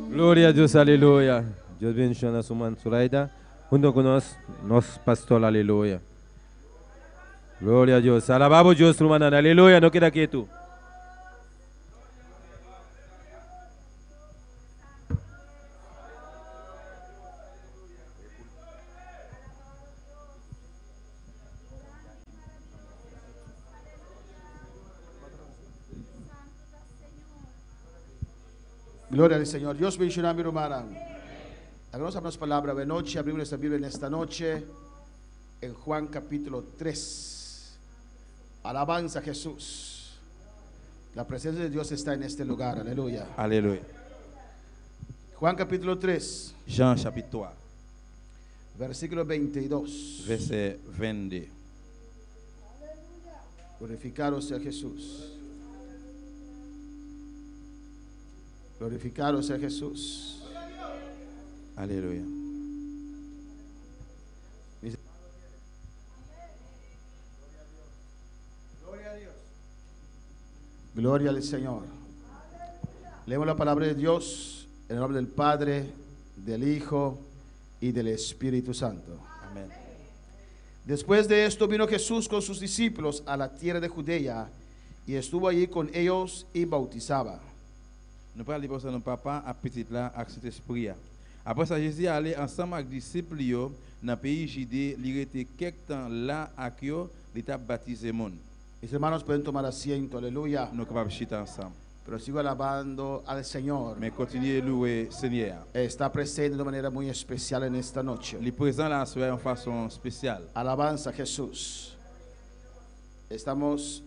Gloria a Dios, aleluya. Dios bendiga a su man Suraida. Junto con nos pastor, aleluya. Gloria a Dios. Alabamos a Dios, hermano, aleluya. No queda quieto. Gloria al Señor. Dios bendiga a mi hermana. Hagamos una palabra de noche. Abrimos nuestra Biblia en esta noche en Juan capítulo 3. Alabanza a Jesús. La presencia de Dios está en este lugar. Aleluya. Alléluia. Juan capítulo 3, Jean chapitre 3, versículo 22. verset 22. Glorificado sea Jesús. Glorificado sea Jesús. Alléluia. Gloria al Señor. Leemos la palabra de Dios en el nombre del Padre, del Hijo y del Espíritu Santo. Amen. Después de esto vino Jesús con sus discípulos a la tierra de Judea y estuvo allí con ellos y bautizaba. Nous parlons de notre papa à petit là avec cet esprit. Après ça, Jésus allait ensemble avec les disciples dans le pays Judée, il était quelque temps là avec eux, il était baptisé monde. Mis hermanos pueden tomar asiento, aleluya. Nous sommes capables de chiter ensemble. Pero sigo alabando al Señor. Mais continuez à louer le Seigneur. Está presente de manera muy especial en esta noche. Il est présent là ce soir en façon spéciale. Alabanza a Jesús. Estamos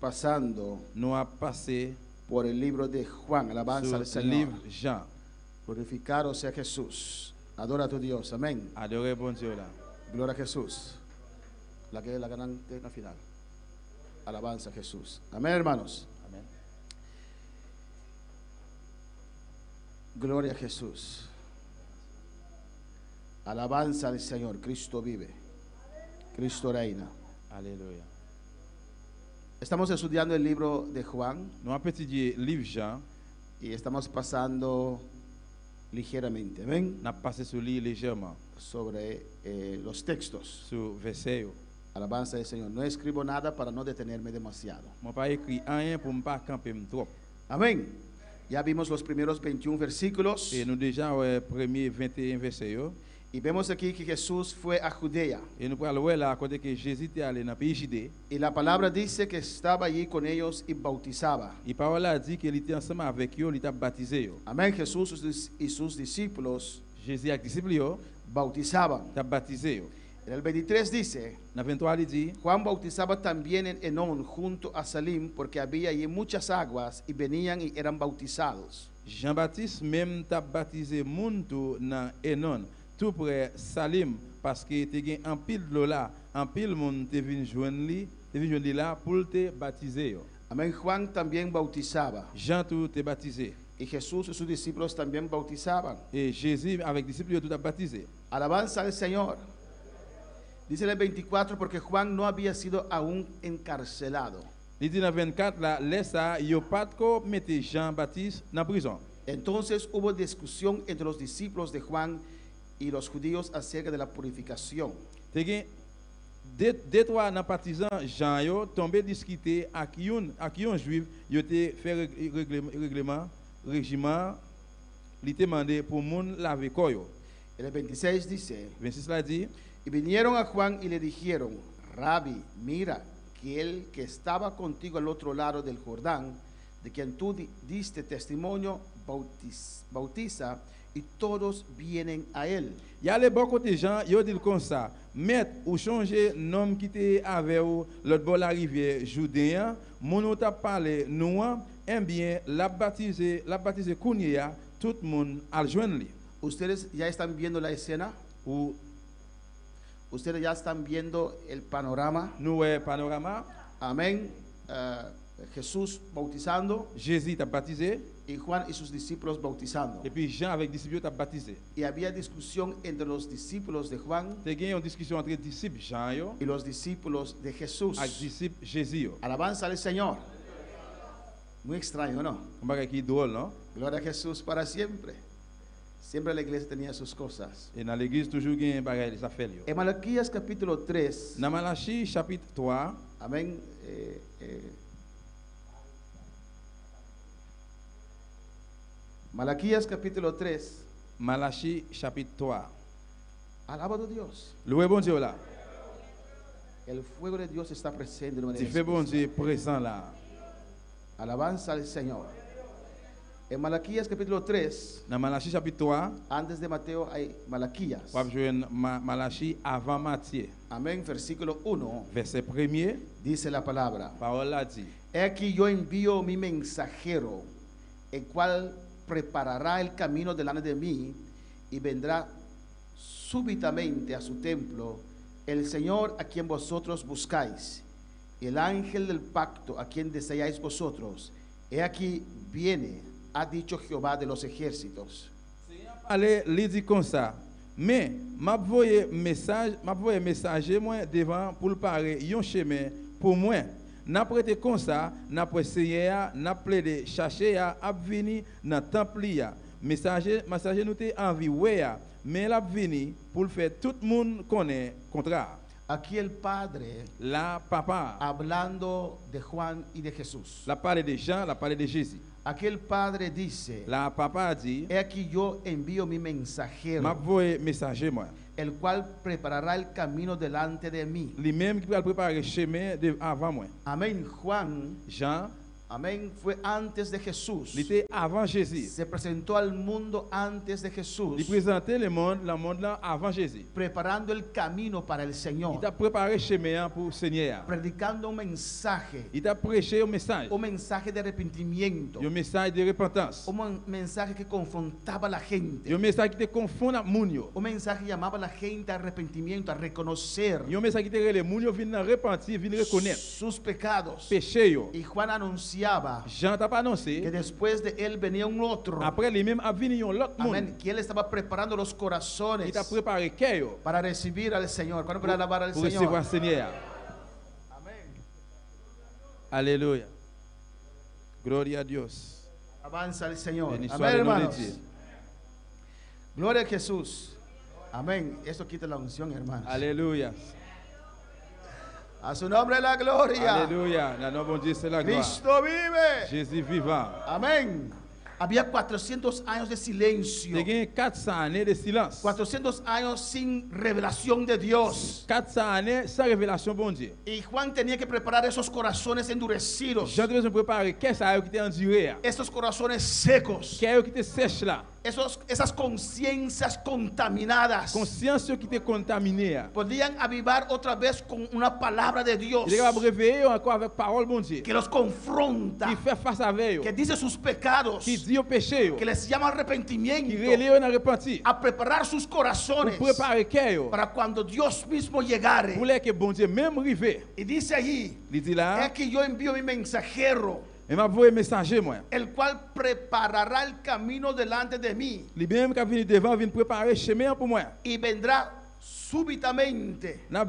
pasando Nous avons passé por el libro de Juan. Alabanza al sur le Señor. livre Jean. Glorificado sea Jesús. Adora a tu Dios. Amén. Adorez bon Dieu là. Gloria a Jesús. La que es la ganante en la final. Alabanza a Jesús. Amén, hermanos. Amen. Gloria a Jesús. Alabanza al Señor. Cristo vive. Cristo reina. Alléluia. Estamos estudiando el libro de Juan Nous avons étudié le livre Jean. y estamos pasando ligeramente, ¿ven? Nous avons passé sur lui légèrement, Sobre los textos. sur verset. Alabanza al Señor. No escribo nada para no detenerme demasiado. Je n'ai pas écrit rien pour ne pas camper trop. Amén. Ya vimos los primeros 21 versículos Et nous déjà ouais, premier 21 verset yo. y vemos aquí que Jesús fue a Judea. Et nous parlons ouais, là côté que Jésus était allé dans le pays Judée. Y la palabra dice que estaba allí con ellos y bautizaba. Et parole a dit qu'il était ensemble avec eux, il était baptisé yo. Amén. Jesús y sus discípulos Jésus avec disciples yo, bautizaban. il était baptisé yo. En el 23 dice, Dans 23 il dit Juan bautizaba también en Enón junto a Salim porque había allí muchas aguas y venían y eran bautizados. Jean-Baptiste même t'a baptisé moun tout dans Enon, tout près Salim parce que te gen en pile de l'eau là, en pile moun te vinn joindre li là pour te baptiser yo. Amén. Juan también bautizaba Jean tout te baptisé. y Jesús y sus discípulos también bautizaban. Et Jésus avec disciples yo tout a baptisé. Alabanza al Señor. Dice en el 24 porque Juan no había sido aún encarcelado. Il dit dans 24 là, laisse ça, yo pas ko mette Jean-Baptiste dans prison. Entonces hubo discusión entre los discípulos de Juan y los judíos acerca de la purificación. Te gen deux trois nan partisan Jean yo tombé discuter ak yon juif, yo te fait régiment li te mandé pour moun laver corps yo. En el 26 dice, 26 là dit y vinieron a Juan y le dijeron, Rabbi, mira que el que estaba contigo al otro lado del Jordán, de quien tú diste testimonio, bautiza y todos vienen a él. y a les bon côté Jean, yo dit comme ça, maître ou changer nom qui te avec ou l'autre bord la rivière Jourdain, moun ou t'a parlé nous en bien la baptiser kounya tout moun al joindre li. Ustedes ya están viendo la escena, Ou ustedes ya están viendo el panorama. nous panorama. Amén. Jesús bautizando Jésus t'a baptisé, y Juan y sus discípulos bautizando. et puis Jean avec disciples t'a baptisé. Y había discusión entre los discípulos de Juan Tu as gagné une discussion entre disciples Jean yo, y los discípulos de Jesús. avec disciples Jésus. Yo. Alabanza al Señor. Muy extraño, ¿no? Un bagage qui est drôle, non? Gloria a Jesús para siempre. Siempre la iglesia tenía sus cosas. Et dans l'église, toujours il y a un bagage, ça fait. En Malaquías capítulo 3, Dans Malachie, chapitre 3, amén. Malaquías capítulo 3, Malachie, chapitre 3. alabado Dios. Loué bon Dieu là. El fuego de Dios está presente de manera Tu fais bon especial. Dieu présent là. Alabanza al Señor. En Malaquías capítulo 3, Dans Malachie, chapitre 3, antes de Mateo hay Malaquías. on va jouer Malachie avant Matthieu. Amén. Versículo 1 Verset 1er, dice la palabra. parole là dit. He aquí yo envío mi mensajero, el cual preparará el camino delante de mí y vendrá súbitamente a su templo el Señor a quien vosotros buscáis, y el ángel del pacto a quien deseáis vosotros. He aquí viene, ha dicho Jehová de los ejércitos. Allez, il dit comme ça. Mais m'a voyé messager moi devant pour le parer un chemin pour moi. N'a prêté comme ça, n'a essayé, n'a plaidé, cherché à venir dans temple ya. Messager nous t'ai envie ouais, mais l'a venu pour le faire tout le monde connaît contraire. Aquí el Padre La papa, hablando de Juan y de Jesús. la parole de Jean, la parole de Jésus. Aquí el Padre dice, La papa dit, he aquí yo envío mi m'a mensajero, voyé messager moi. el cual preparará el camino delante de mí. Lui-même qui va préparer le chemin avant moi. Amén. Juan, Jean, amén, fue antes de Jesús. il était avant Jésus. Se presentó al mundo antes de Il Jesús, présentait le monde là avant Jésus. preparando el camino para el Il Señor, t'a préparé le chemin pour le Seigneur. predicando un mensaje Il t'a prêché un message de arrepentimiento, un message de repentance. un mensaje que confrontaba a la gente, Un message qui te confond à moun yo. un mensaje que llamaba a la gente a arrepentimiento, a reconocer Un message qui te relève moun yo vinn repentir, vinn reconnaître sus pecados. péché yo. Y Juan anunciaba Jean t'a pas que annoncé después de él venía un otro, après lui-même a venu un autre monde. amén, que él estaba preparando los Il corazones t'a préparé cœur yo para recibir al Señor. ¿Cuándo para alabar al pour recevoir Señor? le Seigneur. Amén. Alléluia. Gloria a Dios. Avanza al Señor. Bendito Amén, sea el nombre de hermanos. Dios. Gloria a Jesús. Amén. Esto quita la unción, hermanos. Alléluia. A su nombre la gloria. Alléluia. Dans le nom de Dieu, c'est la gloire. Cristo vive. Jésus vivant. Amén. Había 400 años de silencio. Il y a 400 années de silence. 400 años sin revelación de Dios. 400 années sans révélation, bon Dieu. Y Juan tenía que preparar esos corazones endurecidos. Jean devait se préparer. Qu'est-ce qui t'a enduré? Esos corazones secos. Qu'est-ce qui te sèche là? Esas conciencias contaminadas. Conscience qui te contaminé. Podían avivar otra vez con una palabra de Dios. Il est capable de réveiller encore avec parole, bon Dieu. Que los confronta. Qui fait face avec eux. Que dice sus pecados. Qui dit au péché. Que les llama Qui arrepentimiento. relève dans repentir. A preparar sus Pour corazones. préparer cœur. Para cuando Dios mismo llegare. Pour que bon Dieu même arrive. Y dice allí. Il dit là. Es que yo envío mi mensajero. Il m'a envoyé messager moi. El cual preparará el camino delante de mí. Lui-même qui a venu devant, vient préparer chemin pour moi. Y vendrá súbitamente. La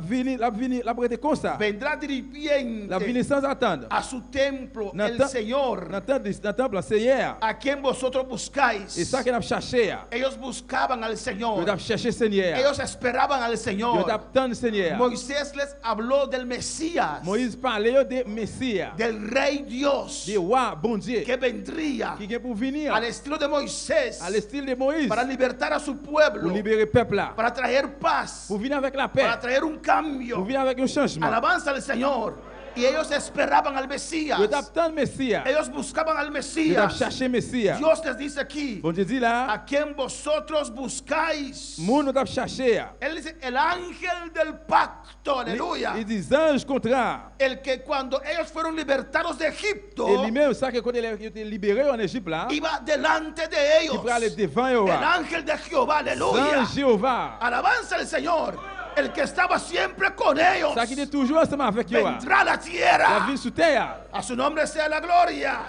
prêté comme ça. Vendrá La venu dirigiente sans attendre. a su templo Na el ta- Señor. Dans le temple, Seigneur. A quien vosotros buscáis. Et ça qu'on a cherché. Ellos buscaban al On Señor. a cherché Seigneur. Ellos esperaban al On a Señor. attendu Seigneur. Moisés les habló del Mesías, Moïse parlait de Messie. del Rey Dios, De roi, bon Dieu. que vendría Qui vient pour venir. al estilo de Moisés À l'estyle de Moïse. para libertar a su Pour pueblo, libérer le peuple là. para traer paz, Pour venir avec la paix. para traer un Pour cambio. venir avec un changement. Alabanza al Señor. Y ellos esperaban al Mesías. On a attendu Messie. Ellos buscaban al On a Mesías. cherché Messie. Dios les dice aquí, Bon Dieu dit là. a quien vosotros buscáis. Moun on a cherché. Él dice, el ángel del pacto, aleluya. Il dit ange contraire. El que cuando ellos fueron libertados de Egipto, Et lui-même, ça que quand il a été libéré en Égypte là, iba delante de il ellos. peut aller devant eux. El ángel de Jehová, aleluya. Saint Jéhovah. Alabanza al Señor. el que estaba siempre con ellos, Ça qui était toujours ensemble avec eux. vendrá a la La tierra. ville sous terre. A su nombre sea la gloria.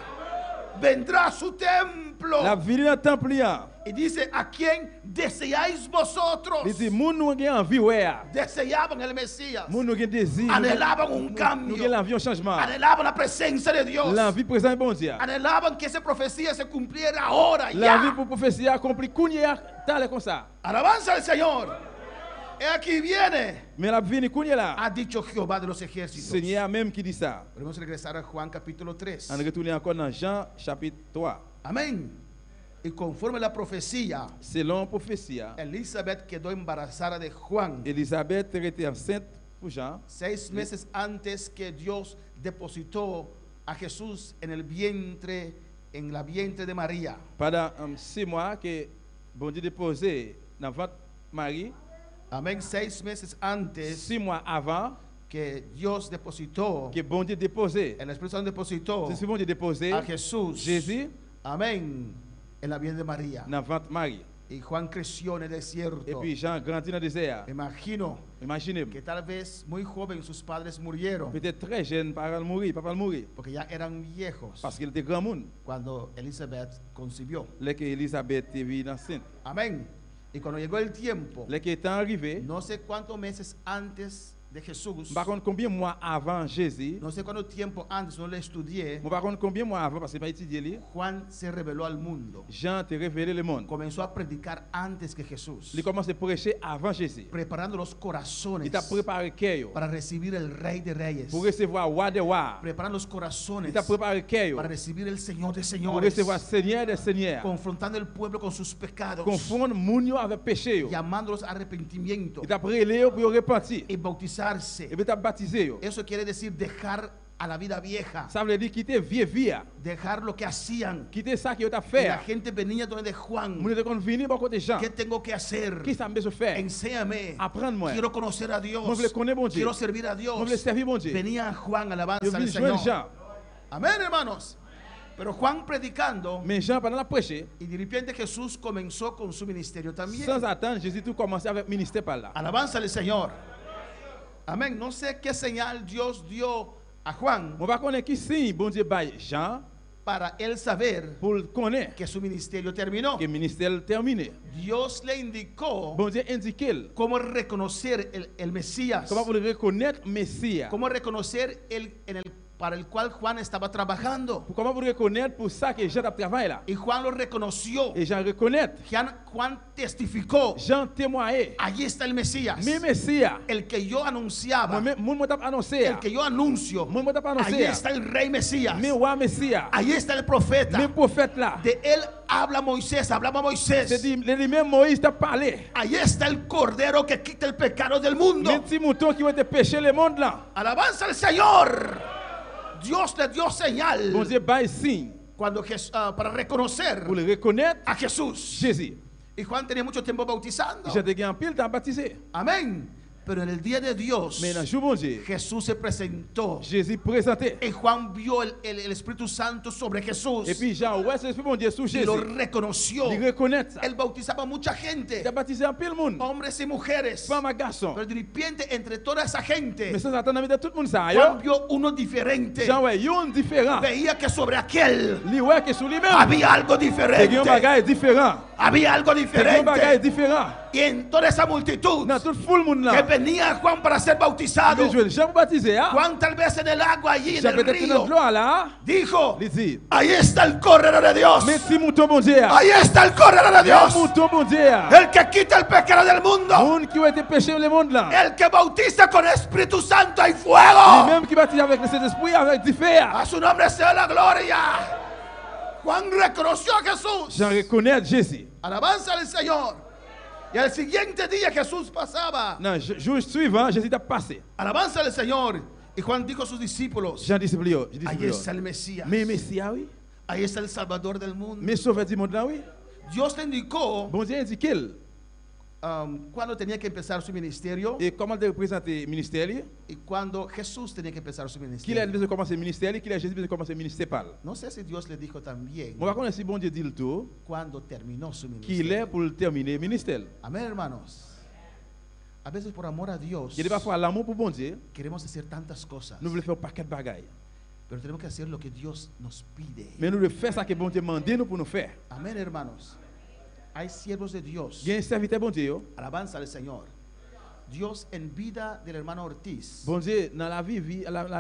Vendrá a su templo. La ville dans le temple. Y dice, ¿a quién deseáis vosotros? Il dit, moun nou gen envie, ouais. Deseaban el Mesías. Moun nou gen désir. Anhelaban un Nous cambio. gen l'envie, un changement. Anhelaban la presencia de Dios. L'envie présent bon Dieu. Anhelaban que esa profecía se cumpliera ahora, L'envie ya. pour prophétie accomplie kounya tal comme ça. Alabanza al Señor. He aquí viene, Mais la vie kounya là. ha dicho Jehová de los ejércitos. Seigneur même qui dit ça. Podemos regresar a Juan capítulo 3. On retourne encore dans Jean chapitre 3. Amén. Y conforme la profecía, Selon prophétie, Elizabeth quedó embarazada de Juan Elisabeth était enceinte pour Jean 6 meses antes que Dios depositó a Jesús en la vientre de María. pendant 6 mois que bon Dieu déposé dans ventre Marie. Amén. 6 meses antes 6 mois avant que Dios depositó, que bon Dieu déposé. el Espíritu Santo depositó C'est bon Dieu déposé a Jesús, Jésus amén, en la vientre de María. dans ventre Marie. Y Juan creció en el desierto. Et puis Jean grandit dans le désert. Imagino Imaginez, que tal vez muy joven sus padres murieron peut-être très jeune, parents mourir, papa mourir. porque ya eran viejos Parce qu'il était grand monde. cuando Elizabeth concibió. Là que Elisabeth était enceinte. Amén. Y cuando llegó el tiempo, Là qu'il est arrivé, no sé cuántos meses antes de Jesús, par contre combien de mois avant Jésus, no sé cuánto tiempo antes, no le estudié, par contre combien de mois avant, parce que pas étudié lui, Juan se reveló al mundo. Jean te révélé le monde. Comenzó a predicar antes que Jesús, Il commence à prêcher avant Jésus. preparando los corazones Il t'a préparé le cœur para recibir el Rey de Reyes, pour recevoir roi des rois. preparando los corazones Il t'a préparé le cœur para recibir el Señor de pour señores, recevoir Seigneur des seigneurs. confrontando el pueblo con sus pecados, Confondre moun yo avec péché yo. llamándolos a arrepentimiento Il t'a prélé pour repentir. y bautizarse. Et puis t'a baptisé yo. Eso quiere decir dejar a la vida vieja, Ça veut dire quitter vieux vie. dejar lo que hacían. Quitter ça qui t'a Y fait. la gente venía donde Juan, Moun te kon venir par côté Jean. ¿qué tengo que hacer? Qui ça me besoin faire? Enséñame. Apprendre-moi. Quiero conocer a Dios. Moi, je le connais, bon Dieu. Quiero servir a Moi je veux Dios. servir mon Dieu. Venía Juan, Je alabanza veux al joindre Señor. Jean. Amén, hermanos. Pero Juan predicando, Mais Jean pendant la prêcher, y de repente Jesús comenzó con su ministerio también. sans attendre, Jésus tout commençait avec ministère par là. Alabanza al Señor. Amén. No sé qué señal Dios dio a Juan On va connaître qui signe bon Dieu bail Jean para él saber pour connaître que su ministerio terminó. que le ministère terminé. Dios le indicó Bon Dieu indiqué cómo reconocer el Mesías, comment vous le reconnaître Messie. cómo reconocer para el cual Juan estaba trabajando. Comment vous le reconnaître pour ça que Jean a travaillé là. Y Juan lo reconoció. Et Jean reconnaître. Juan testificó. Jean témoigné. Allí está el Mesías. Mais Messie. El que yo anunciaba. Mon mot t'a annoncé. El que yo anuncio. Mon mot t'a Allí annoncé. está el Rey Mesías. Mais roi Messie. Allí está el profeta. Mais prophète là. De él hablaba Moisés. C'est dit le même Moïse t'a parlé. Allí está el Cordero que quita el pecado del mundo. Mais petit mouton qui va te pécher le monde là. Alabanza al Señor. Dios le dio señal Bon Dieu bail signe cuando para reconocer pour le reconnaître a Jesús. Jésus. Y Juan tenía mucho tiempo bautizando. Jean te en pile t'a baptisé. Amén. Pero en el día de Dios, Mais dans le jour bon Dieu, Jesús se presentó. Jésus présenté. Y Juan vio el Espíritu Santo sobre Jesús. Et puis Jean ouais c'est l'esprit bon Dieu sous Y Jésus. lo reconoció. Il reconnaît ça. Él bautizaba a mucha gente, Il a baptisé en pile monde. hombres y mujeres. Femme et garçon. Pero de repente, entre toda esa gente, Mais sans attendre de tout le monde ça Juan yo. vio uno diferente. Jean ouais yon différent. Veía que sobre aquel Li ouais que sous lui même. había algo C'est un diferente. bagage différent. Había algo C'est un bagage diferente. différent. Y en toda esa multitud Dans tout full monde que là. venía Juan para ser bautizado, Mais Jean baptisé hein. Juan tal vez en el agua allí en Jean el peut-être dans río l'eau là. dijo: Il dit ahí está el Cordero de Dios. mais si mouton bon Dieu. Ahí está el Cordero de Dios. Mouton bon Dieu. El que quita el pecado del mundo. Monde qui a été péché le monde là. El que bautiza con Espíritu Santo y Lui fuego. même qui baptise avec le Saint-Esprit avec du feu. A su nombre sea la gloria. Juan reconoció a Jesús. Jean reconnaît Jésus. Alabanza al Señor. Y al siguiente día Jesús pasaba. Non, jour suivant, Jésus t'a passé. Alabanza al Señor. Y Juan dijo a sus discípulos: Jean disciple. ahí está el Mesías. Mais Messie oui. Ahí está el Salvador del mundo. Mais sauveur du monde là oui. Dios le indicó Bon Dieu indique qu'il. cuando tenía que empezar su ministerio Et comment te représenter le ministère lui? y cuando Jesús tenía que empezar su Qu'il a ministerio. besoin de commencer le ministère, qu'il a Jésus besoin de commencer le ministère par. No sé si Dios le dijo también On va connaître si bon Dieu dit le tout, cuando terminó su qu'il ministerio. est pour le terminer le ministère. Amén, hermanos. A veces por amor a Dios Il y a parfois l'amour pour bon Dieu, queremos hacer tantas cosas, nous voulons faire un paquet de bagailles. pero tenemos que hacer lo que Dios nos pide. Mais nous devons faire ça que bon Dieu demande nous pour nous faire. Amén, hermanos. Hay siervos de Dios. Il y a un serviteur bon Dieu, Alabanza al Señor. Dios en vida del hermano Ortiz bon Dieu dans la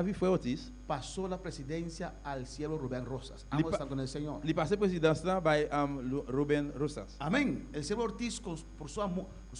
vie frère Otis, pasó la presidencia al siervo Rubén Rosas. Li Ambos pa- están con el Señor. il passé présidence là by Ruben Rosas. Amén. El siervo Ortiz por su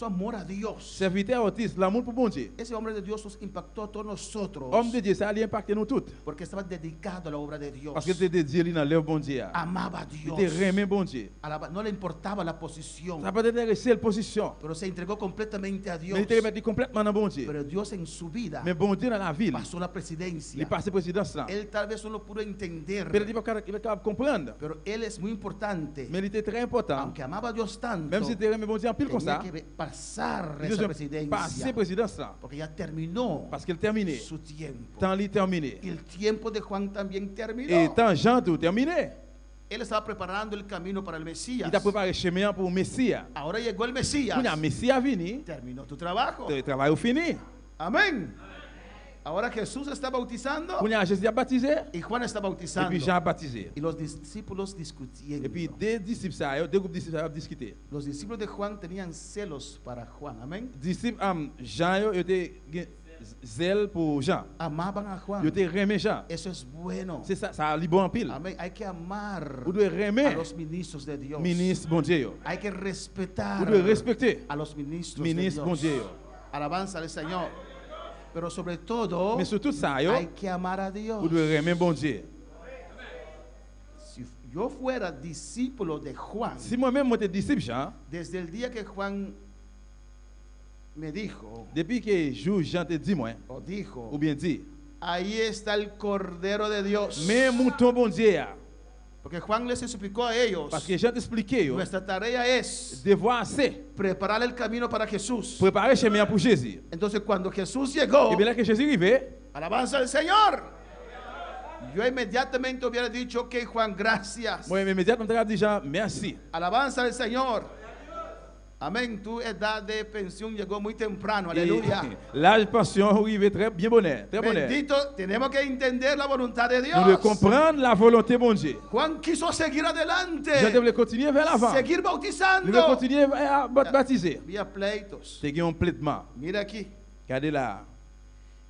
amor a Dios. Serviteur Otis, l'amour pour bon Dieu. Ese hombre de Dios nos impactó a todos nosotros Homme de Dieu, ça a impacté nous tous. porque estaba dedicado a la obra de Dios. Parce que tu es dédié dans l'œuvre bon Dieu. Amaba a Il Dios. te remet bon Dieu. No le importaba la posición, Ça peut t'intéresser la position. pero se entregó completamente a Dios. Mais il te remet complètement dans bon Dieu. Pero Dios en su vida Mais bon Dieu dans la ville, pasó la il presidencia. passe présidence là. Él tal vez no lo pudo entender, Mais il va capable de comprendre. pero él es muy importante. Mais il était très important. Aunque amaba a Dios tanto, Même si tu remets bon Dieu en pile comme tenía ça, que pasar il esa doit presidencia passer présidence là. porque ya terminó Parce qu'il terminé. su tiempo. Temps il terminé. Y el tiempo de Juan también terminó. Et temps Jean tout terminé. Él estaba preparando el camino para el Mesías. Il a préparé le chemin pour le Messie. Ahora llegó el Mesías. Quand le Messie a venu, Terminó tu trabajo. le travail est fini. Amén. Ahora Jesús está bautizando Quand Jésus a baptisé, y Juan está et bautizando. puis Jean a baptisé. Y los discípulos discutiendo. Et puis deux disciples, deux groupes de disciples ont discuté. Los discípulos de Juan tenían celos para Juan. Amén. Disciples, Jean, ils étaient zèle pour Jean. Amaban a Juan. Ils étaient remis Jean. Eso es bueno. C'est ça, ça a libre en pile. Amén. Hay que amar Vous devez a remettre los ministros de Dios. ministre bon Dieu. Hay que respetar Vous devez respecter a los ministros ministre de bon Dios. Dieu. Alabanza al Señor. Pero sobre todo, Mais surtout ça, hay que amar a Dios. vous devez remettre bon Dieu. Si yo fuera discípulo de Juan, Si moi-même, moi, j'étais disciple Jean, desde el día que Juan me dijo, depuis que jour Jean te dit, moi, o dijo, ou bien dit, ahí está el Cordero de Dios. mais mouton bon Dieu, Porque Juan les explicó a ellos, parce que Jean t'expliquait, nuestra tarea es devoir c'est preparar el camino para Jesús. préparer le chemin pour Jésus. Entonces cuando Jesús llegó, Et bien là que Jésus arrivait, alabanza al Señor, yo inmediatamente hubiera dicho, ok Juan, gracias. moi, immédiatement, je dit Jean, merci. Alabanza al Señor. Amén. Tu edad de pensión llegó muy temprano. Et Aleluya. l'âge de pension arrivait très bien bonheur, très bonheur. Bendito, tenemos que entender la voluntad de Nous devons Dios. comprendre la volonté de bon Dieu. Juan quiso seguir adelante, Jean devait continuer vers l'avant. seguir Nous devons bautizando. continuer à baptiser. Había pleitos. C'est un plaitement. Mira aquí. Regardez là.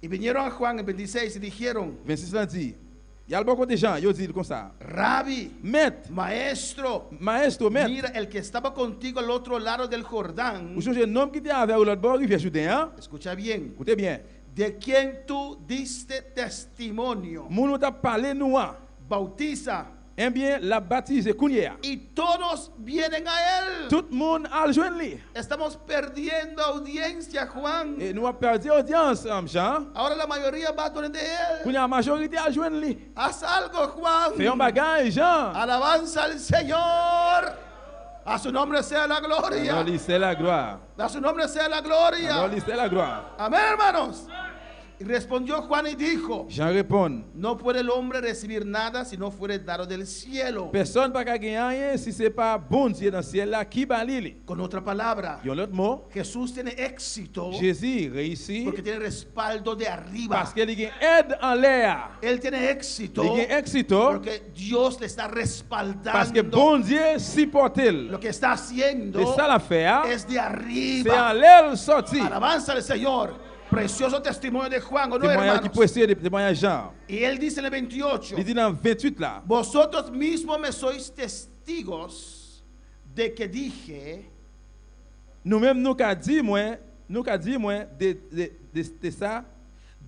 Y vinieron a Juan en 26 y dijeron, 26 ans dit, il y a le bon côté Jean, il dit comme ça. Rabbi, Maître, maestro, maestro, maître, mira, el que estaba contigo al otro lado del Jordán, vous changez un homme qui était avec l'autre bord, rivière Jourdain, escucha bien, écoutez bien. de quien tú diste testimonio, Moun t'a parlé nous, bautiza, eh bien, la baptisé Kounia. y todos vienen a él. Tout le monde a rejoint lui. Estamos perdiendo audiencia, Juan. Et nous avons perdu audience, Jean. Ahora la mayoría va donde él. Kounia, la majorité a rejoint lui. Haz algo, Juan. Fais un bagage, Jean. Alabanza al Señor. A su nombre sea la gloria. Alors, c'est la gloire. A su nombre sea la Alors, gloria. c'est la gloire. Amén, hermanos. Y respondió Juan y dijo, Jean répond, no puede el hombre recibir nada si no fuere dado del cielo. personne ne peut gagner rien si ce n'est pas bon Dieu dans le ciel là qui va lire. Con otra palabra, Il y a un autre mot. Jesús tiene éxito Jésus réussit porque tiene respaldo de arriba. parce qu'il y a aide en l'air. Él tiene éxito Il y a éxito porque Dios le está respaldando. parce que bon Dieu supporte. Lo que está haciendo C'est ça l'affaire. es de C'est en arriba. l'air sorti. Alabanza al Señor. Precioso testimonio de Juan, ¿o no, Témoignage qui hermanos? précède des témoignages Jean. Y él dice en el 28, Il dit dans 28 là. vosotros mismos me sois testigos de que dije, Nous-mêmes nous qu'a dit moi de ça.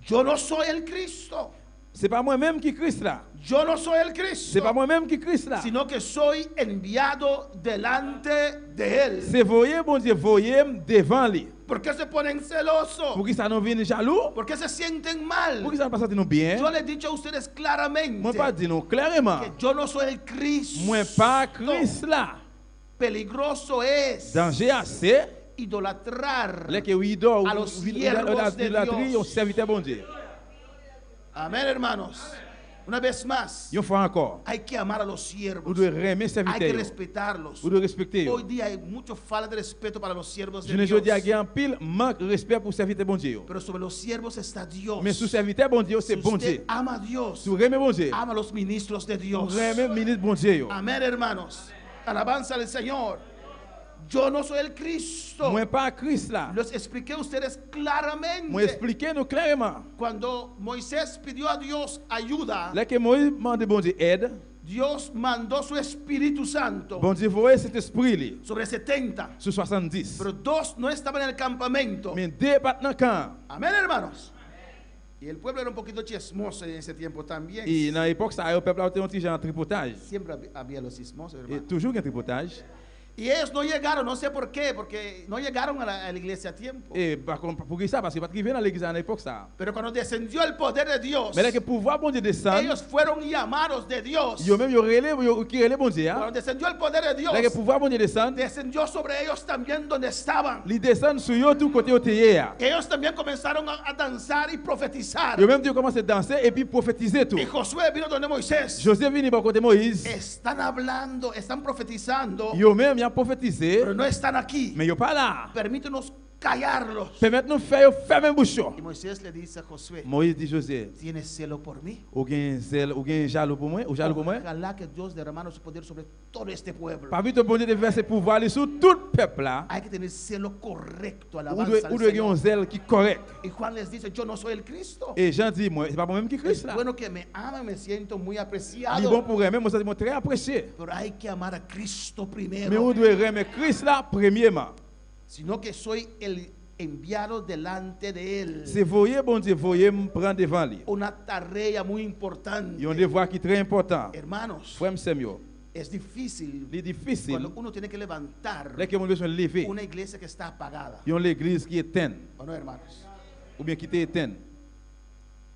yo no soy el Cristo. C'est pas moi-même qui Christ là. Yo no soy el C'est Cristo, pas moi-même qui Christ là. sino que soy enviado delante de él. C'est voyez bon Dieu voyez devant lui. ¿Por qué se ponen celosos? Pour que ça nous vienne jaloux. ¿Por qué se sienten mal? Pour que ça ne passe pas nous bien. Yo les he dicho a ustedes claramente Moi pas dire nous clairement. que yo no soy el Cristo. Moi pas Christ là. Peligroso es Danger assez. idolatrar. Les que idole A los siervos de idolâtrie Dios. on serviteur bon Dieu. Amén, hermanos. Una vez más, Une fois encore, hay que amar a los vous siervos. devez aimer Hay que serviteurs. respetarlos. Vous devez respecter. Hoy día hay mucha falta de respeto para los siervos Je de ne Dios. dis à qu'il y a un pile manque de respect pour serviteur bon Dieu. Pero sobre los siervos está Dios. Mais sous serviteur bon Dieu, Si c'est bon usted Dieu. ama a Dios, Si vous aimez bon Dieu, ama a los ministros de vous Dios. aimez ministre bon Dieu. Amén, hermanos. Alabanza al Señor. Yo no soy el Cristo. Moi pas Christ là. Los expliqué a ustedes Moi claramente. expliquez-nous clairement. Cuando Moisés pidió a Dios ayuda, Là que Moïse demande bon Dieu aide, Dios mandó su Espíritu Santo bon Dieu voyait cet esprit là sobre 70. sur 70. Pero dos no estaban en el campamento. Mais deux pas dans camp. Amén, hermanos. Y el pueblo era un poquito chismoso en ese tiempo también. Et dans l'époque ça le peuple a été un petit genre tripotage. Siempre había los chismosos, Et hermano. toujours un tripotage. Y ellos no llegaron, no sé por qué, porque no llegaron a la iglesia a tiempo. Et par contre pour qui ça parce que pas arrivé dans l'église à l'époque ça. Pero cuando descendió el poder de Dios, Mais là que pouvoir bon Dieu descend, ellos fueron llamados de Dios. yo même yo relève yo qui relève bon Dieu. Cuando descendió el poder de Dios, Là que pouvoir bon Dieu descend, descendió sobre ellos también donde estaban. il descend sur yo tout côté au hier. Ellos también comenzaron a danzar y profetizar. Yo même Dieu commence à danser et puis prophétiser tout. Y Josué vino donde Moisés. Joseph venu par côté Moïse. Están hablando, están profetizando, Yo même y a prophétisé, pero no están aquí. mais yo pas là. Permítenos callarlos. Permettez-nous faire fermer bouche. Y Moisés le dice a Josué, Moïse dit José, ¿tienes celo por mí? ou gen zèle, ou gen jaloux pour moi, ou jaloux pour moi. Ojalá que Dios derramara su poder sobre todo este pueblo. Parmi ton bon Dieu de verser pouvoir li sur tout peuple là. Hay que tener celo correcto, Ou alabanza al doit gen un Señor. zèle qui correct. Y Juan les dice, yo no soy el Cristo. Et Jean dit moi, c'est pas moi-même qui Es Christ là. bueno que me amen, me siento muy Il bon apreciado. pour aimer, moi ça dit moi très apprécié. Pero hay que amar a Cristo Mais primero. on doit aimer Christ là premièrement. Sino que soy el enviado delante de Él. C'est voyez bon Dieu, voyez me prendre devant lui. Una tarea muy importante. Il y a un devoir qui est très important. Hermanos, Frère Samuel, es difícil il est difficile. cuando uno tiene que levantar Là que mon besoin de lever. una iglesia que está apagada. Il y a l'église qui est éteinte ¿O no, hermanos? ou bien qui est éteinte.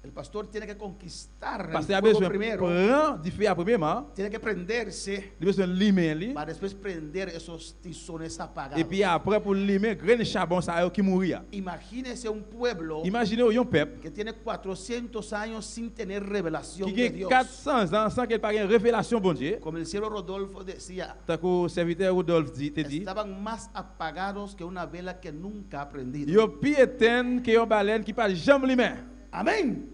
El pastor tiene que conquistar Parce el qu'il a fuego besoin de primero. prendre du feu premièrement, Tiene que prenderse il a besoin de limer lui. para después prender esos tizones apagados. Et puis après pour limer grain de charbon ça qui mourir. Imagínese un pueblo Imaginez un peuple que tiene 400 años sin tener revelación qui de a Dios. 400 ans sans qu'il pas une révélation bon Dieu. Como el siervo Rodolfo decía, Tant que serviteur Rodolphe te dit, estaban más apagados que una vela que nunca ha prendido. yo plus éteint que une baleine qui pas jamais limer. Amén.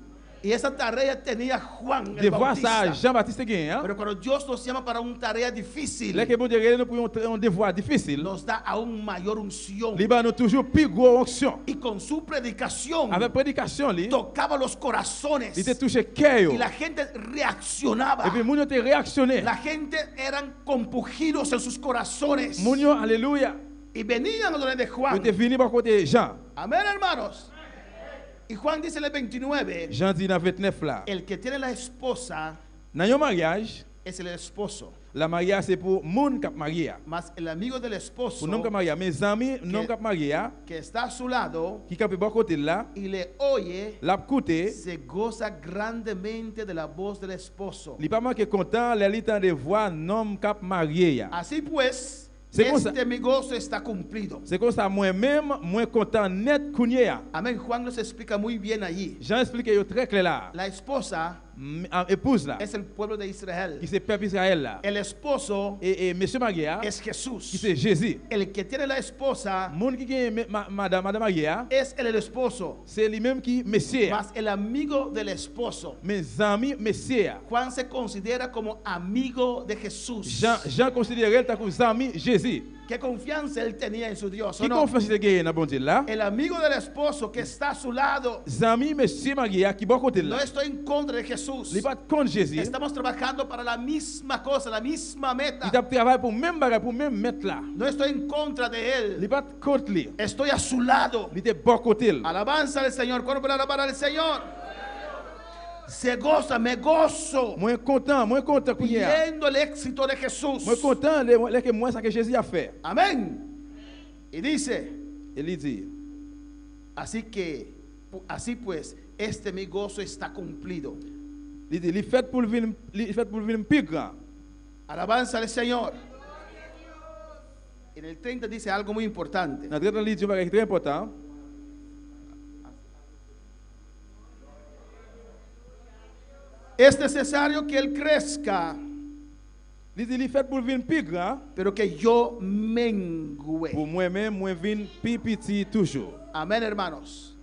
Y esa tarea tenía Juan el De voir ça Bautista. Jean-Baptiste gagne hein. Pero cuando Dios nos llama para una tarea difícil, Là que bon Dieu nous pour un devoir difficile. nos da aún mayor unción. Il va nous toujours plus gros onction. Y con su predicación Avec prédication li, tocaba los corazones. il te touché cœur. Y la gente reaccionaba. Et puis moun yo te réactionné. La gente eran compugidos en sus corazones. Moun yo alléluia. Y venían a donde de Yo Juan. te venu par côté Jean. Amén, hermanos. Y Juan dice en el 29, Jean dit dans 29 là. el que tiene la esposa Dans un mariage, es el esposo. la mariage c'est pour moun qui marié. Mas el amigo del esposo Pour nom qui marié, mes amis, nom qui marié, que está a su lado qui capé par côté là, y le oye, l'a écouté, se goza grandemente de la voz del esposo. il pas manqué content les litan de voix nom qui marié. Así pues, C'est comme ça. este mi gozo está cumplido. C'est comme ça moi-même, moi content net kounye. Amén. Juan nos explica muy bien allí. Jean explique yo très clair là. La esposa Épouse là, es el pueblo de Israel. qui c'est peuple Israël là. El esposo Et monsieur marié, es qui Jesús. c'est Jésus. El que tiene la esposa Moun qui gagne madame marié, es el esposo. c'est lui-même qui monsieur. Mas el amigo del esposo. Mes amis, monsieur. Juan se considera como amigo de Jesús. Jean considère elle comme ami Jésus. ¿Qué confianza él tenía en su Dios? ¿O Qui no? confiance il gagne dans bon Dieu là? El amigo del esposo que está a su lado. Ami monsieur marié qui bon côté No là. estoy en contra de Jesús. Il pas contre Jésus. Estamos trabajando para la misma cosa, la misma meta. Il t'a travaillé pour même bagage pour même mettre là. No estoy en contra de Il él. pas contre lui. Estoy a su lado. Il était bon côté. Alabanza al Señor. ¿Cuándo puede alabar al Señor? Se goza, me gozo. Moins content qu'on y a. Viendo el éxito de Jesús. Moins content les que moi ça que Jésus a fait. Amén. Y dice, Il dit así pues, este mi gozo está cumplido. il dit il fait pour le venir plus grand. Alabanza al Señor. En el 30 dice algo muy importante. Dans le livre c'est très important. Es necesario que Él crezca, Il dit, il fait pour venir plus grand, pero que yo pour mengue. moi-même, moi venir plus petit toujours. Amén, hermanos.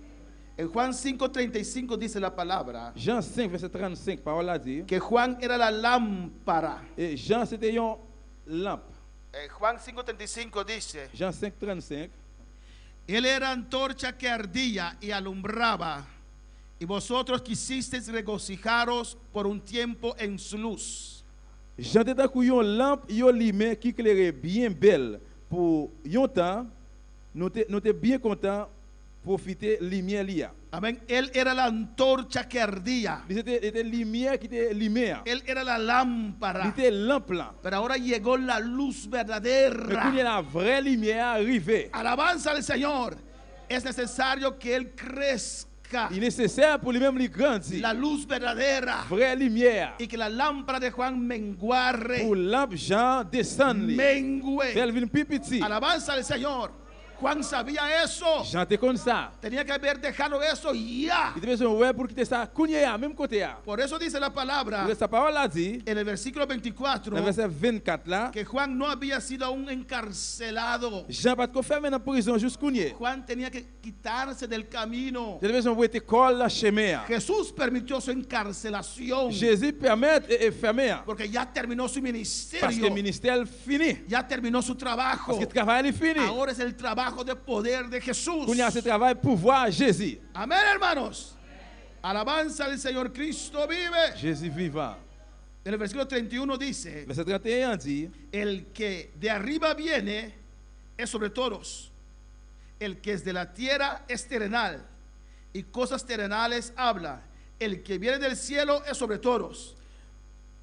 En Juan 5:35 dice la palabra Jean 5, verset 35, parole a dit, que Juan era la lámpara. et Jean c'était une lampe. En Juan 5:35 dice, Jean 5, 35, Él era antorcha que ardía y alumbraba, y vosotros quisisteis regocijaros por un tiempo en su luz. Jean était une lampe, une lumière qui éclairait bien belle. Pour un temps, nous étions bien contents profiter de la lumière. Amén. Él era la antorcha que ardía. C'était lumière qui était lumière. Él era la Il lámpara. était lampe là. Pero ahora llegó la luz Mais quand verdadera. la vraie lumière arrivée, Alabanza al Señor. Es necesario que Él crezca. il est nécessaire pour lui-même lui grandir. La luz verdadera. Vraie lumière. Y que la lámpara de Juan menguare. Pour lampe Jean descendre. Mengue. Elle vient plus petit. Alabanza al Señor. Juan sabía eso. Jean était comme ça. Tenía que haber dejado eso ya. Il devait se ouais pour quitter ça. Kounya, même côté. Por eso dice la palabra Sa parole a dit, en el versículo 24 dans le verset 24 là, que Juan no había sido aún encarcelado. Jean pas confirmé dans la prison jusqu'au nier. Juan tenía que quitarse del camino. Il devait se ouais école la chemin. Jesús permitió su encarcelación Jésus permet et fermer. porque ya terminó su Parce que ministerio. le ministère fini. Ya terminó su trabajo. Parce que le travail est fini. Ahora es el trabajo de poder de Jesús. Kounya ce travail pouvoir Jésus. Amén, hermanos. Alabanza al Señor, Cristo vive. Jésus vivant. En el versículo 31 dice, Verset 31 dit, el que de arriba viene es sobre todos. El que es de la tierra es terrenal y cosas terrenales habla. El que viene del cielo es sobre todos.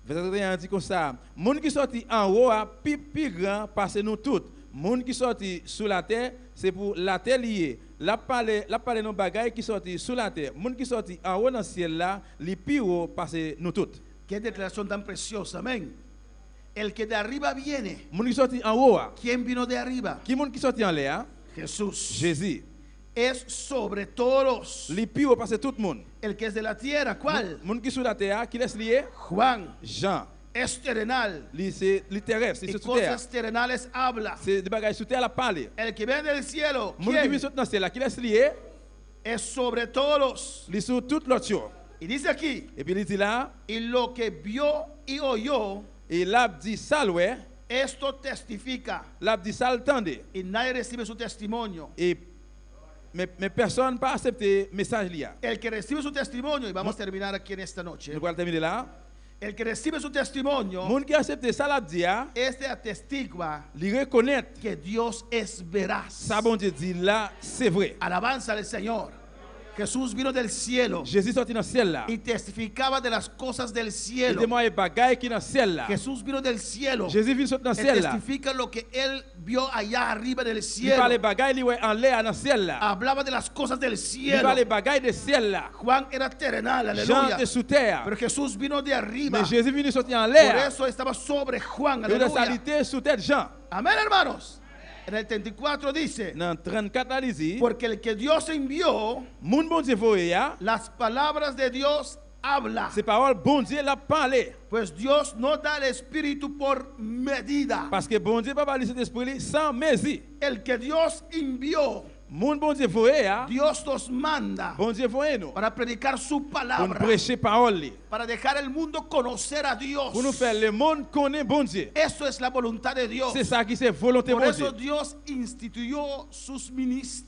verset 31 dit comme ça, monde qui sorti en haut a plus grand parce nous toutes. Monde qui sorti sous la terre, c'est pour la terre liée. La parler nos bagailles qui sorti sous la terre. Monde qui sorti en haut dans le ciel là, les plus haut parce nous toutes. Qué declaración tan preciosa, amén. El que de arriba viene. Monde qui sorti en haut, ¿Quién vino de arriba? qui monde qui sorti en l'air? Jesús. Jésus. Es sobre todos. Les plus haut parce tout le monde. El que es de la tierra, ¿cuál? Monde qui sous la terre, qui laisse lié? Juan. Jean. Es terrenal. C'est terrestre, Y c'est sous terre. cosas terrenales habla. C'est des bagages sous terre la parler. El que viene del cielo, Monde qui ¿quién? vient dans le ciel là, qui laisse lié? Es sobre todos. Les sous toute l'autre chose. Y dice aquí, Et puis il dit là, y lo que vio y oyó, et là dit ça ouais, esto testifica. là dit ça le tendez. Y nadie recibe su testimonio. Et mais personne pas accepté message là. El que recibe su testimonio, y vamos a terminar aquí en esta noche. Nous allons terminer là. El que recibe su testimonio, Monde qui accepté ça là dit, este atestigua il reconnaît que Dios es veraz. ça bon Dieu dit là, c'est vrai. Alabanza al Señor. Jesús vino del cielo Jésus sorti dans le ciel là. y testificaba de las cosas del Il cielo. témoigne bagaille qui dans le ciel là. Jesús vino del cielo. Jésus vient sorti dans le Él ciel là. testifica lo que él vio allá arriba del Il cielo. parle bagaille li ouais en l'air dans le ciel là. Hablaba de las cosas del Il cielo. parle bagaille du ciel là. Juan era terrenal, Jean aleluya. était sous terre. Pero Jesús vino de arriba. Mais Jésus venu sorti en Por l'air. eso estaba sobre Juan, Et la aleluya. salité sous tête Jean. Amén, hermanos. En el 34 dice, Dans 34 là il dit, porque el que Dios envió, moun bon Dieu voye ya, las palabras de Dios habla. c'est parole bon Dieu l'a parlé. Pues Dios no da el espíritu por medida. Parce que bon Dieu pas parler cet esprit sans mesure. El que Dios envió, Moun bon Dieu voye ya, Dios nos manda bon Dieu voye nous. para predicar su Pour nous palabra, prêcher parole li. para dejar el mundo conocer a Dios. Pour nous faire le monde connaît bon Dieu. Eso es la voluntad de Dios. C'est ça qui c'est volonté Por bon eso Dieu. Dios instituyó sus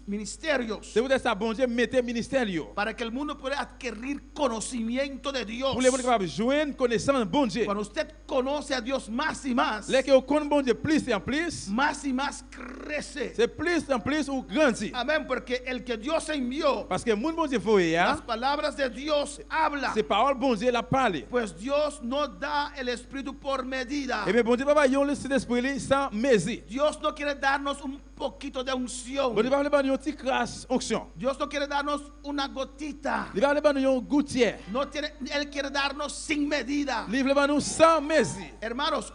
ministerios C'est pour ça bon Dieu mettez ministère yo. para que el mundo pueda adquirir conocimiento de Dios. Pour les monde capable joindre connaissance bon Dieu. Cuando usted conoce a Dios más y más, Les que connaît bon Dieu plus et en plus, más y más crece. c'est plus en plus ou grandit. Amén, porque el que Dios envió, Parce que moun bon Dieu voye las ya, palabras de Dios habla. c'est parole bon Dieu l'a parlé. Pues Dios no da el espíritu por medida. Et bien bon Dieu pas yon le Saint-Esprit li sans mesure. Dios no quiere darnos un poquito de unción. Bon Dieu pas parler yon petit crasse onction. Dios no quiere darnos una gotita. Il va parler yon gouttière. No tiene, Él quiere darnos sin medida. Il veut parler sans mesure. Hermanos,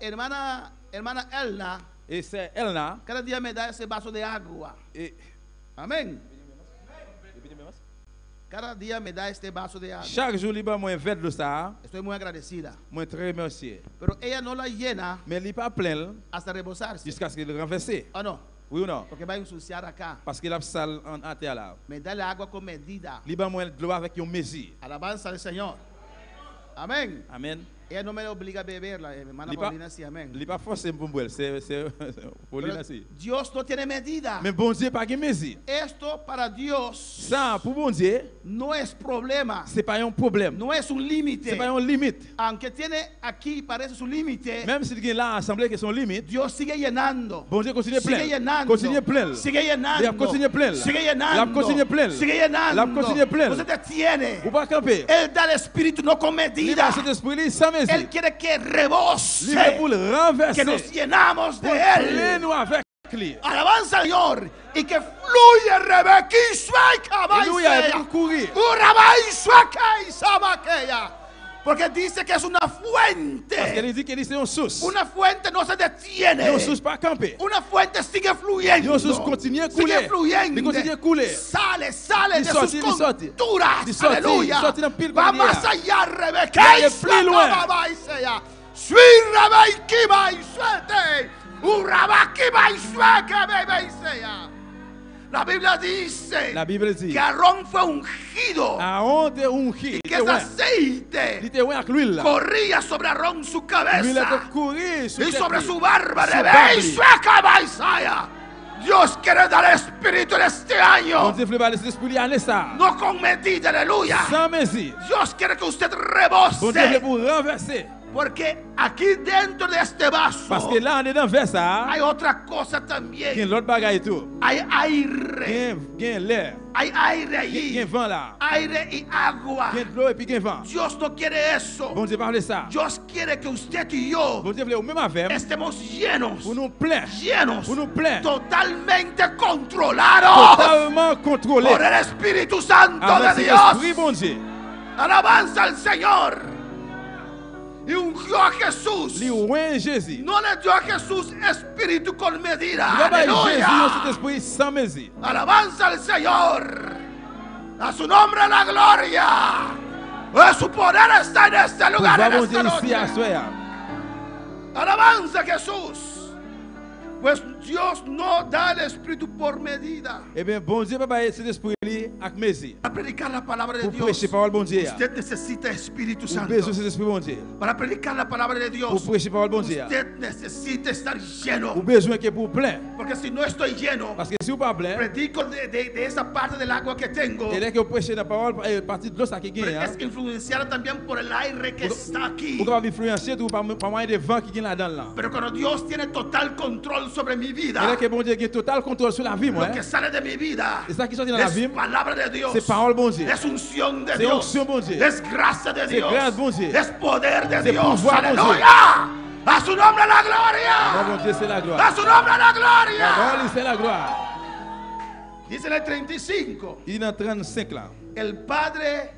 hermana Elna, Et c'est elle là. cada día me da ese vaso de agua. Et Amén. Cada día me da este vaso de agua. Chaque jour, il ba moi verre de ça. Estoy muy agradecida. Moi très remercié. Pero ella no la llena Mais il pas plein hasta rebosarse. jusqu'à ce qu'il renverse. ¿O no? Oui ou non? Porque va a ensuciar acá. Parce qu'il a sale en terre là. Me da el agua con medida. Il ba moi de l'eau avec une mesure. Alabanza al Señor. Amén. Amen. Ella no me obliga a beberla, mi hermana Il pas Paulina sí, amén. il pas forcé pour boire, c'est Paulina Pero si. Dios no tiene medida. Mais bon Dieu pas de mesure. Esto para Dios Ça pour bon Dieu, no es problema, c'est pas un problème. no es un límite. C'est pas une limite. Aunque tiene aquí, parece su límite, Même s'il y a là assemblée qui sont limite, Dios sigue llenando. bon Dieu continue Sigue plein. llenando. Continue plein. Sigue llenando. Il a continué plein. Sigue Il a llenando. continué plein. Sigue llenando. Il a continué plein. No se detiene. Ou pas camper. Él da el espíritu no con Il medida. a cet esprit sans Él mesure. quiere que Il rebose. veut pour le Que renverser. nos llenamos de Pour él. plein-nous avec lui. Alabanza al Señor. Y que fluye Rebeca y sueca. Alléluia, il peut courir. Porque dice que es una Parce fuente. qu'elle dit qu'elle c'est une source. Una fuente no se detiene. Une source pas camper. Una fuente sigue fluyendo. Une source continue à couler. Sigue fluyendo. Il continue à couler. Sale Il de sorti, sus il sorti. conturas. Il sorti, Aleluya. il sorti dans pile Va barrière. más allá, Rebeca. Il est plus loin. Sui Rebeca y suete. Urabakiba y sueca, bebé y sea. La Biblia dice La Bible dit, que Aarón fue ungido Aaron était ungé. y que ese Il aceite était ouais avec l'huile là. corría sobre Aarón su L'huile a cabeza couru sur y tête sobre lui. su barba. Su Rebeca barbe. y sueca, Baisaya. Dios quiere dar espíritu en este Bon año, Dieu voulait laisser l'esprit aller ça. no con medida, aleluya. Sans mesure. Dios quiere que usted Bon Dieu voulait rebose, pour renverser. porque aquí dentro de este vaso Parce que là, on est dans vers ça. hay otra cosa Il y a también. l'autre bagaille et tout. Hay aire, Il y a l'air. hay aire Il y a allí, vent là. aire y agua. Il y a de l'eau et puis il y a vent. Dios no quiere eso. Bon Dieu parle ça. Dios quiere que usted y yo Bon Dieu voulait au même avec. estemos llenos, Pour nous plein. llenos, Pour nous plein. totalmente controlados Totalement contrôlé. por el Espíritu Santo Avec de cet esprit, Dios. bon Dieu. Alabanza al Señor. Y ungió a Jesús. Lui, ouais, Jésus. No le dio a Jesús espíritu con medida. Il a pas Jésus dans cet Aleluya. esprit sans mesure. Alabanza al Señor. A su nombre la gloria. Su poder está en este Pour lugar voir en bon Dieu esta ici à noche. soir. Alabanza a Jesús. Pues Dios no da el espíritu por medida. Eh bien, bon Dieu, papa, cet esprit lui avec mesure. Para predicar la palabra de Pour Dios, prêcher parole bon Dieu. usted necesita Espíritu Pour Santo. besoin cet esprit bon Dieu. Para predicar la palabra de Pour Dios, prêcher parole bon Dieu. usted necesita estar Pour lleno. besoin que pour plein. Porque si no estoy lleno, Parce que si vous pas plein, predico de esa parte del agua que tengo, et dès que vous prêchez la parole, partie de l'eau, ça qui pero gagne. es influenciada también por el aire que está aquí. Vous pouvez influencer tout par moyen de vent qui gagne là-dedans là. Pero cuando Dios tiene total control sobre mi Et vida, là que bon Dieu gagne total contrôle sur la vie, moi. lo que sale de mi vida Et ça qui sort dans la vie, es palabra de Dios, c'est parole bon Dieu. es unción de C'est Dios, onction, bon Dieu. es gracia de C'est Dios, grâce, bon Dieu. es poder de C'est Dios. pouvoir, bon Dieu. Aleluya. A su nombre la Ah, gloria. bon Dieu, c'est la gloire. A su nombre la La gloria. parole, c'est la gloire. Dice en el 35, Il est dans 35 là. el Padre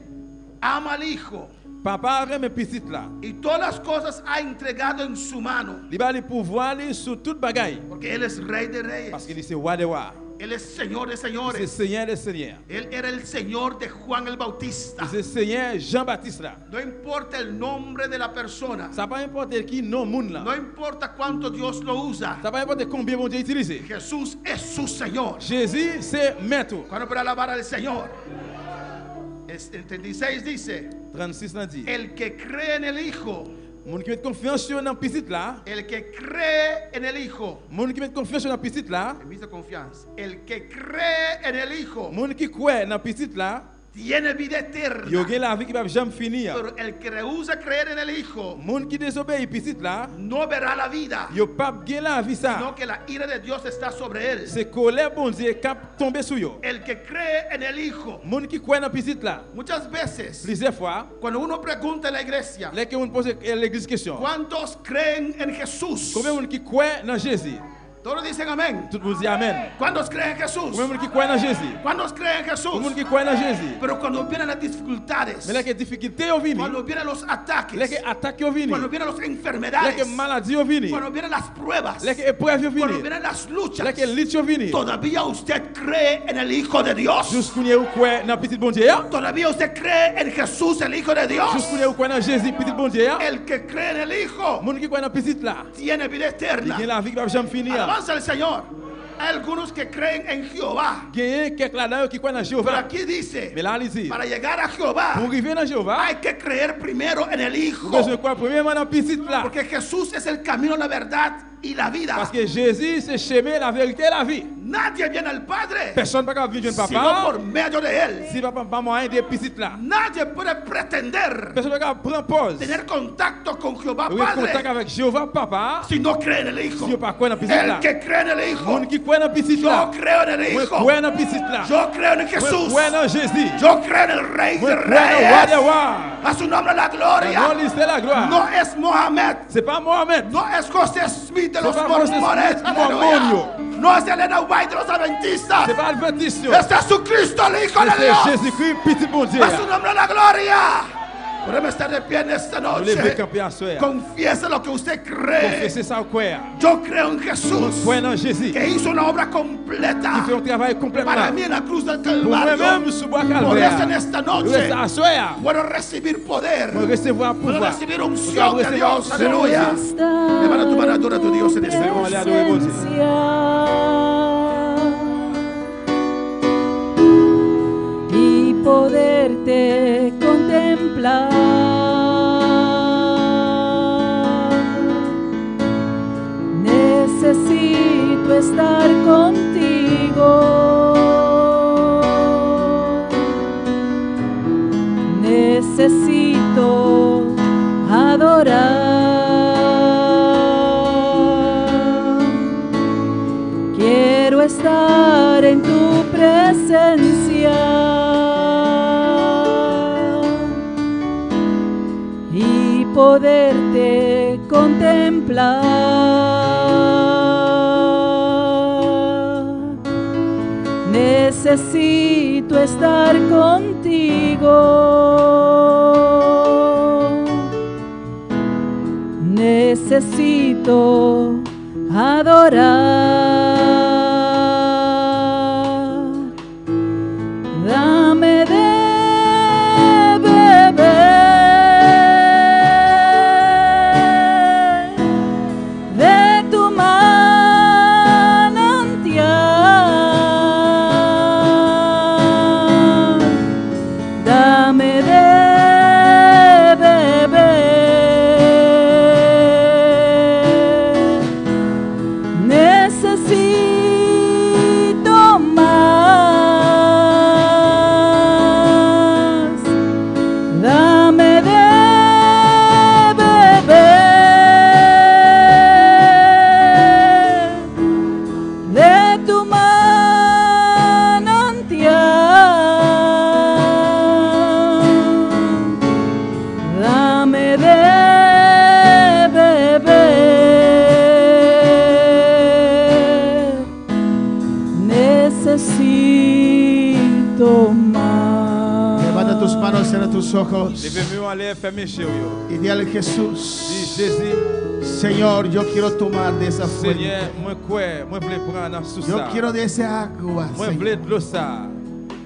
ama al Hijo Papa aime petit là. y todas las cosas ha entregado en su mano, Il va le pouvoir lui, sur toute bagaille. porque Él es Rey de Parce Reyes, qu'il est roi des rois. Él es Señor de C'est señores. Seigneur des seigneurs. Él era el Señor de Juan el Bautista. C'est Seigneur Jean-Baptiste là. No importa el nombre de la persona, Ça pas importe qui non monde là. no importa cuánto Dios lo usa, Ça pas importe combien bon Dieu utilise. Jesús es su Señor. Jésus c'est maître. Cuando para alabar al Señor, el 36 dice, 36 là dit. el que cree en el Hijo, Moun qui met confiance sur dans petit là. el que cree en el Hijo, Moun qui met confiance sur dans petit là. permite confianza, el que cree en el Hijo Moun qui croit dans petit là. tiene vida Yo eterna, gen la vie qui va jamais finir. pero el que rehúsa creer en el Hijo Moun qui désobéit petit là. no verá la vida, Yo pas gen la vie ça. sino que la ira de Dios está sobre él. C'est colère bon Dieu cap tomber sur yo. El que cree en el Hijo, Moun qui croit dans petit là. muchas veces, Plusieurs fois, cuando uno pregunta en la iglesia, les que on pose l'église question. ¿cuántos creen en Jesús? Combien moun qui croit dans Jésus? Todos dicen amén. Tout le monde dit Amen. ¿Cuántos creen en Jesús? Ou même qui croit en Jésus. ¿Cuántos creen en Ou Jesús? même qui croit en Jésus. Pero cuando vienen las dificultades, Mais là que difficulté au vini, cuando vienen los ataques, là que attaque au vini, cuando vienen las là enfermedades, que maladie au vini, cuando vienen las pruebas, là que épreuve au cuando vini, vienen las luchas, là que lutte au vini. ¿todavía usted cree en el Hijo de Dios? Jusqu'où ou croit dans petit bon Dieu. ¿Todavía usted cree en Jesús, el Hijo de Dios? Jusqu'où ou croit dans Jésus petit bon Dieu. El que cree en el Hijo Moun qui croit dans petit là, tiene vida il eterna. gagne la vie qui va jamais finir. Alabanza al Señor. Hay algunos que creen en Jehová, Gagne quelques là-dedans qui croit dans pero Jéhovah. aquí dice, Mais là il dit, para llegar a Jehová pour arriver dans Jéhovah, hay que creer primero en el Hijo, vous devez croire premièrement dans petit là. porque Jesús es el camino, la verdad y la vida. Parce que Jésus c'est chemin, la vérité et la vie. Nadie viene al Padre Personne ne peut venir de sino papa por medio de él. si papa pas moyen de petit là. Nadie puede pretender Personne ne peut prendre pause. tener contacto con Jehová Ou contact Padre avec Jéhovah papa si no cree en el Hijo. si vous pas croire dans petit El là. que cree en el Hijo, Moun qui croit dans petit yo là. creo en el Moi Hijo, crois dans petit là. yo creo en Moi Jesús, crois dans Jésus. yo creo en el Rey Moi de crois dans le roi des Reyes. rois. A su nombre la Non, gloria. c'est la gloire. No es Mohamed, C'est pas Mohamed. no es José Smith de los pas José Smith, mormones, mormonio. aleluya. No es Elena White de los adventistas, C'est pas Adventisme. es Jesucristo el Hijo de C'est Dios. Jésus-Christ, petit bon Dieu. A su nombre la gloria. Podemos estar de pie en esta Nous levons noche. camper à soi. Confiese lo que usted cree. Confessez ça au croire. Yo creo en Jesús, Croire dans Jésus. que hizo una obra Il completa fait un travail para complètement. mí en la cruz del Pour Calvario. moi-même, sous bois Por eso calvaire. en esta Nous noche restons à soi. puedo recibir poder, Pour recevoir puedo pouvoir. recibir Pour unción de recevoir Dios, onction de aleluya. Dieu. Levanta tu mano, adora a tu Dios en este Allons momento. aller adorer mon Dieu. Y poderte contemplar. Necesito estar contigo. Necesito adorar. Quiero estar en tu presencia y poderte contemplar. Necesito estar contigo. Necesito adorar. Dame de beber de tu manantial. Dame de beber. Necesito más. Dame de beber de tu manantial. Dame de beber. Necesito más. Levanta tus manos, cierra tus ojos Levez-moi en l'air, fermez les yeux. y dile al Dis Jesús, Jésus, Señor, yo quiero tomar de esa fuente. Seigneur, moi crois, moi voulais prendre dans sous Yo ça. quiero de esa agua, Moi Señor. voulais de l'eau ça.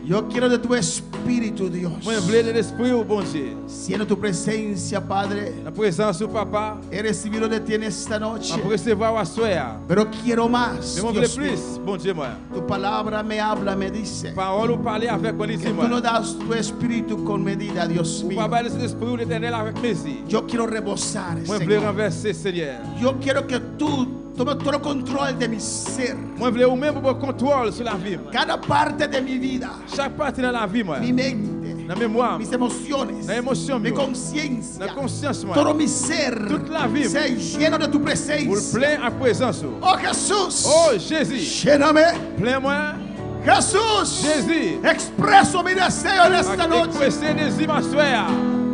Yo quiero de tu espíritu, Dios. Moi voulais de l'esprit au bon Dieu. Siendo tu presencia, Padre, La présence du papa, he recibido de ti en esta noche, on peut recevoir à soi. pero quiero más. Mais moi voulais Dios mío. plus, bon Dieu moi. Tu palabra me habla, me dice Parole ou parler avec moi, que ici tú moi. no das tu espíritu con medida, Dios Ou mío. pas laisser l'esprit ou l'éternel avec messie. Yo quiero rebosar, Moi voulais Señor. renverser, Seigneur. Yo quiero que tú tomes todo control de mi ser. Moi voulais ou même pour contrôle sur la vie. moi. Cada parte de mi vida, Chaque partie dans la vie moi. mi mente, Dans la mémoire, mis emociones, la émotion, mi moi. conciencia, La conscience moi. todo mi ser Toute la vie, sea lleno de tu Pour le presencia. plein à présence. Oh Jesús, Oh Jésus, lléname. plein-moi. Jesús, Jésus, expreso mi deseo en esta noche expresser des images soir.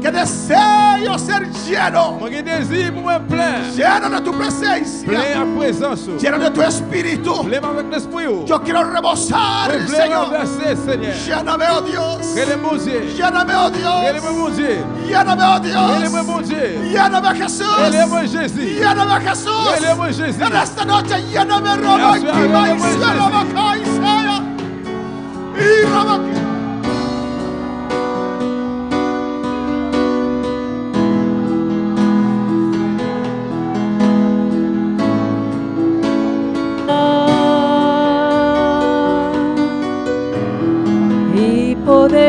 Que deseo ser lleno. Moi, j'ai désir pour moi plein. Lleno de tu presencia. Plein à présence. Lleno de tu espíritu. Plein avec l'esprit. Yo quiero rebosar, Plein Señor. renverser, Seigneur. Lléname, oh Dios. Quel est mon Dieu? Lléname, oh Quel est Dios. mon Dieu? Lléname, oh Quel est Dios. mon Dieu? Lléname, Jesús. Quel est mon Jésus? Lléname, Jesús. Quel est mon Jésus? En esta noche, lléname, Roma, y Gracias, Kima, y lléname, Sela, Jesús. Baca, y Sea. Y Roma, y poder